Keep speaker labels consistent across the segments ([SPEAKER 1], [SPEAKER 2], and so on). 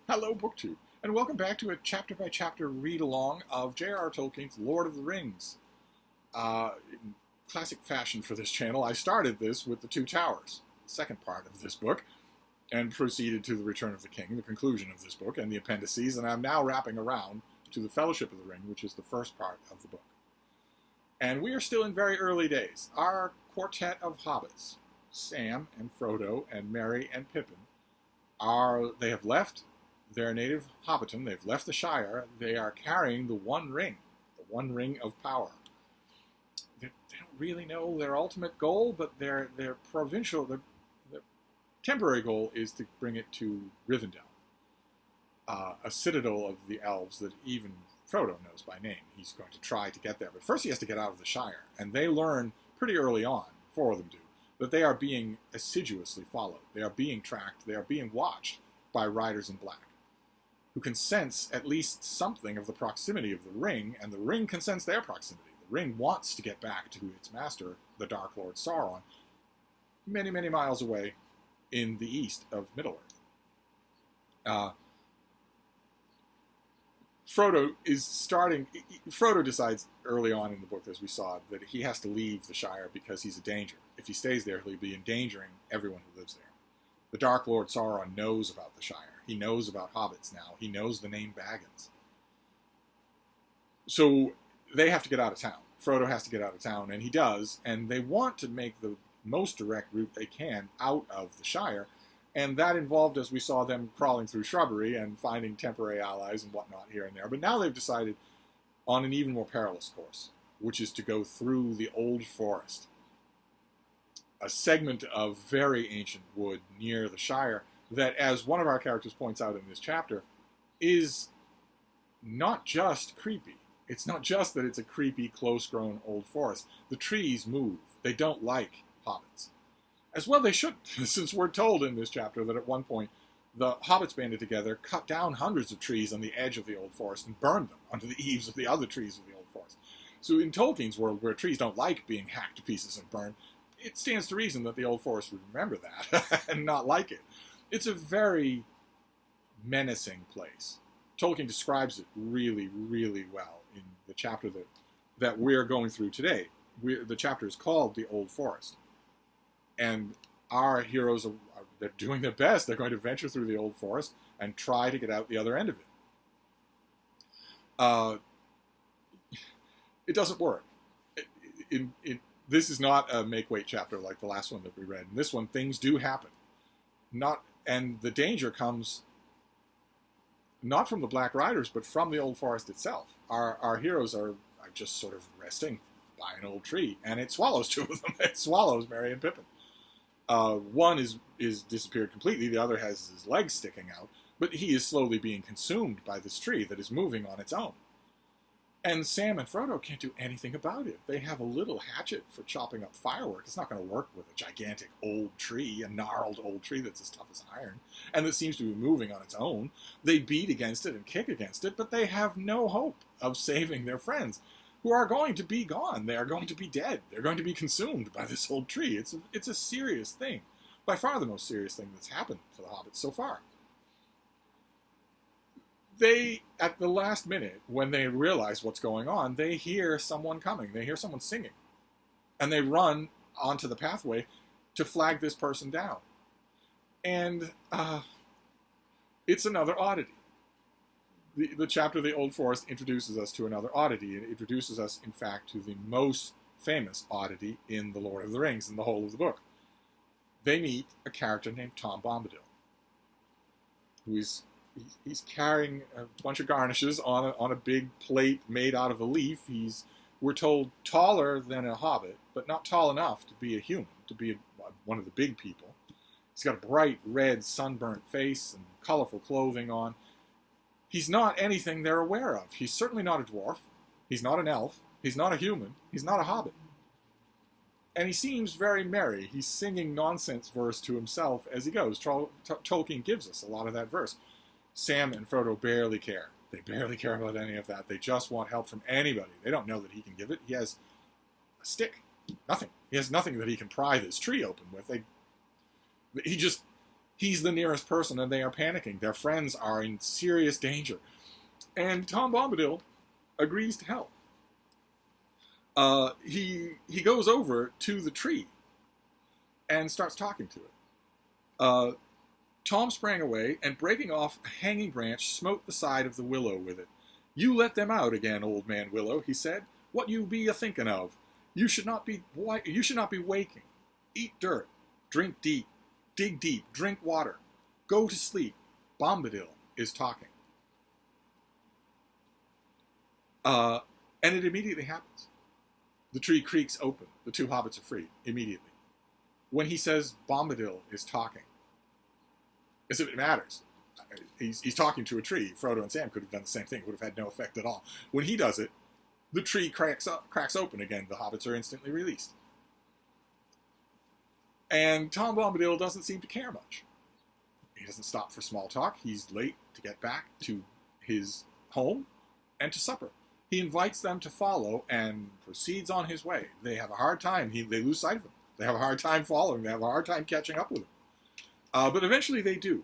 [SPEAKER 1] Hello, BookTube, and welcome back to a chapter-by-chapter read-along of J.R.R. Tolkien's Lord of the Rings. In classic fashion for this channel, I started this with The Two Towers, the second part of this book, and proceeded to The Return of the King, the conclusion of this book, and the appendices, and I'm now wrapping around to The Fellowship of the Ring, which is the first part of the book. And we are still in very early days. Our quartet of hobbits, Sam and Frodo and Merry and Pippin, they have left their native hobbiton. They've left the Shire. They are carrying the One Ring of power. They don't really know their ultimate goal, but their provincial, their temporary goal is to bring it to Rivendell, a citadel of the elves that even Frodo knows by name. He's going to try to get there, but first he has to get out of the Shire, and they learn pretty early on, four of them do, that they are being assiduously followed. They are being tracked. They are being watched by riders in black, who can sense at least something of the proximity of the ring, and the ring can sense their proximity. The ring wants to get back to its master, the Dark Lord Sauron, many, many miles away in the east of Middle-earth. Frodo decides early on in the book, as we saw, that he has to leave the Shire because he's a danger. If he stays there, he'll be endangering everyone who lives there. The Dark Lord Sauron knows about the Shire. He knows about hobbits now. He knows the name Baggins. So they have to get out of town. Frodo has to get out of town, and he does. And they want to make the most direct route they can out of the Shire. And that involved, as we saw, them crawling through shrubbery and finding temporary allies and whatnot here and there. But now they've decided on an even more perilous course, which is to go through the Old Forest, a segment of very ancient wood near the Shire that, as one of our characters points out in this chapter, is not just creepy. It's not just that it's a creepy, close-grown old forest. The trees move. They don't like hobbits. As well they shouldn't, since we're told in this chapter that at one point the hobbits banded together, cut down hundreds of trees on the edge of the old forest, and burned them onto the eaves of the other trees of the old forest. So in Tolkien's world, where trees don't like being hacked to pieces and burned, it stands to reason that the old forest would remember that and not like it. It's a very menacing place. Tolkien describes it really, really well in the chapter that we're going through today. The chapter is called The Old Forest. And our heroes they're doing their best. They're going to venture through the Old Forest and try to get out the other end of it. It doesn't work. This is not a make-weight chapter like the last one that we read. In this one, things do happen. And the danger comes not from the Black Riders, but from the Old Forest itself. Our heroes are just sort of resting by an old tree, and it swallows two of them. It swallows Merry and Pippin. One is disappeared completely. The other has his legs sticking out, but he is slowly being consumed by this tree that is moving on its own. And Sam and Frodo can't do anything about it. They have a little hatchet for chopping up firework. It's not going to work with a gigantic old tree, a gnarled old tree that's as tough as iron, and that seems to be moving on its own. They beat against it and kick against it, but they have no hope of saving their friends, who are going to be gone. They are going to be dead. They're going to be consumed by this old tree. It's a serious thing. By far the most serious thing that's happened to the hobbits so far. They, at the last minute, when they realize what's going on, they hear someone coming. They hear someone singing. And they run onto the pathway to flag this person down. And it's another oddity. The chapter of the Old Forest introduces us to another oddity. It introduces us, in fact, to the most famous oddity in The Lord of the Rings, in the whole of the book. They meet a character named Tom Bombadil, he's carrying a bunch of garnishes on a big plate made out of a leaf. We're told, taller than a hobbit, but not tall enough to be a human, to be one of the big people. He's got a bright red sunburnt face and colorful clothing on. He's not anything they're aware of. He's certainly not a dwarf. He's not an elf. He's not a human. He's not a hobbit. And he seems very merry. He's singing nonsense verse to himself as he goes. Tolkien gives us a lot of that verse. Sam and Frodo barely care. They barely care about any of that. They just want help from anybody. They don't know that he can give it. He has a stick. Nothing. He has nothing that he can pry this tree open with. He just He's the nearest person, and they are panicking. Their friends are in serious danger. And Tom Bombadil agrees to help. He goes over to the tree and starts talking to it. Tom sprang away, and breaking off a hanging branch, smote the side of the willow with it. "You let them out again, old man Willow," he said. "What you be a-thinking of? You should not be waking. Eat dirt, drink deep, dig deep, drink water. Go to sleep. Bombadil is talking." And it immediately happens. The tree creaks open. The two hobbits are free immediately. When he says Bombadil is talking, as if it matters. He's talking to a tree. Frodo and Sam could have done the same thing. It would have had no effect at all. When he does it, the tree cracks open again. The hobbits are instantly released. And Tom Bombadil doesn't seem to care much. He doesn't stop for small talk. He's late to get back to his home and to supper. He invites them to follow and proceeds on his way. They have a hard time. They lose sight of him. They have a hard time following. They have a hard time catching up with him. But eventually they do.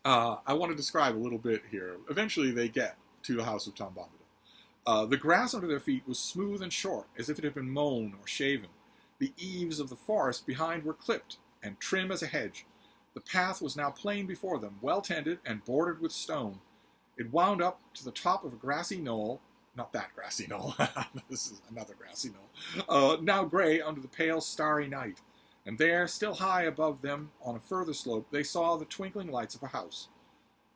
[SPEAKER 1] I want to describe a little bit here. Eventually they get to the house of Tom Bombadil. The grass under their feet was smooth and short, as if it had been mown or shaven. The eaves of the forest behind were clipped and trim as a hedge. The path was now plain before them, well tended and bordered with stone. It wound up to the top of a grassy knoll, not that grassy knoll, this is another grassy knoll, now gray under the pale starry night. And there, still high above them on a further slope, they saw the twinkling lights of a house.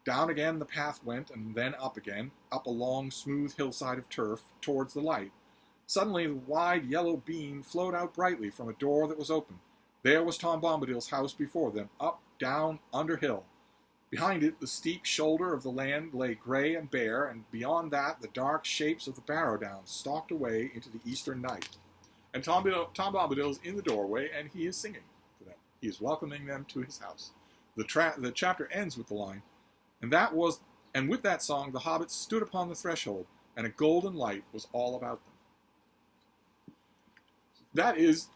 [SPEAKER 1] Down again the path went, and then up again, up a long, smooth hillside of turf, towards the light. Suddenly the wide yellow beam flowed out brightly from a door that was open. There was Tom Bombadil's house before them, up, down, under hill. Behind it, the steep shoulder of the land lay gray and bare, and beyond that, the dark shapes of the Barrow Downs stalked away into the eastern night. And Tom Bombadil is in the doorway, and he is singing to them. He is welcoming them to his house. The chapter ends with the line, and with that song, the hobbits stood upon the threshold, and a golden light was all about them. That is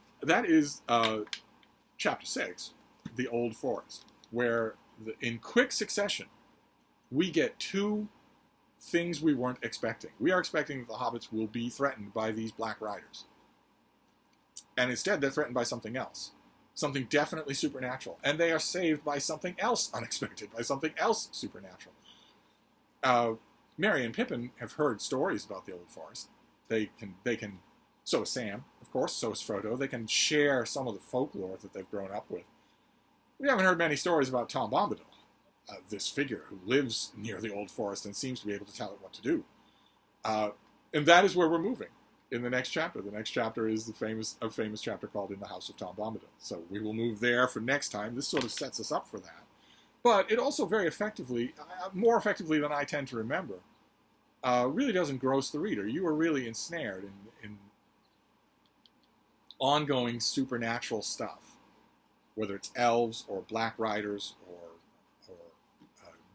[SPEAKER 1] chapter 6, The Old Forest, where in quick succession, we get two things we weren't expecting. We are expecting that the hobbits will be threatened by these Black Riders. And instead, they're threatened by something else. Something definitely supernatural. And they are saved by something else unexpected, by something else supernatural. Merry and Pippin have heard stories about the Old Forest. They can, so is Sam, of course, so is Frodo. They can share some of the folklore that they've grown up with. We haven't heard many stories about Tom Bombadil, this figure who lives near the Old Forest and seems to be able to tell it what to do. And that is where we're moving in the next chapter. The next chapter is a famous chapter called In the House of Tom Bombadil. So we will move there for next time. This sort of sets us up for that. But it also very effectively, more effectively than I tend to remember, really does engross the reader. You are really ensnared in ongoing supernatural stuff. Whether it's elves or Black Riders or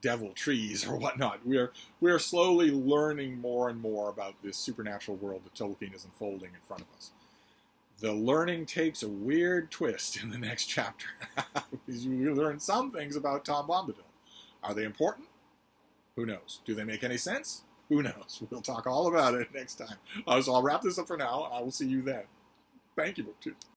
[SPEAKER 1] devil trees or whatnot, we are slowly learning more and more about this supernatural world that Tolkien is unfolding in front of us. The learning takes a weird twist in the next chapter. You learn some things about Tom Bombadil. Are they important? Who knows? Do they make any sense? Who knows? We'll talk all about it next time. So I'll wrap this up for now, and I will see you then. Thank you, BookTube.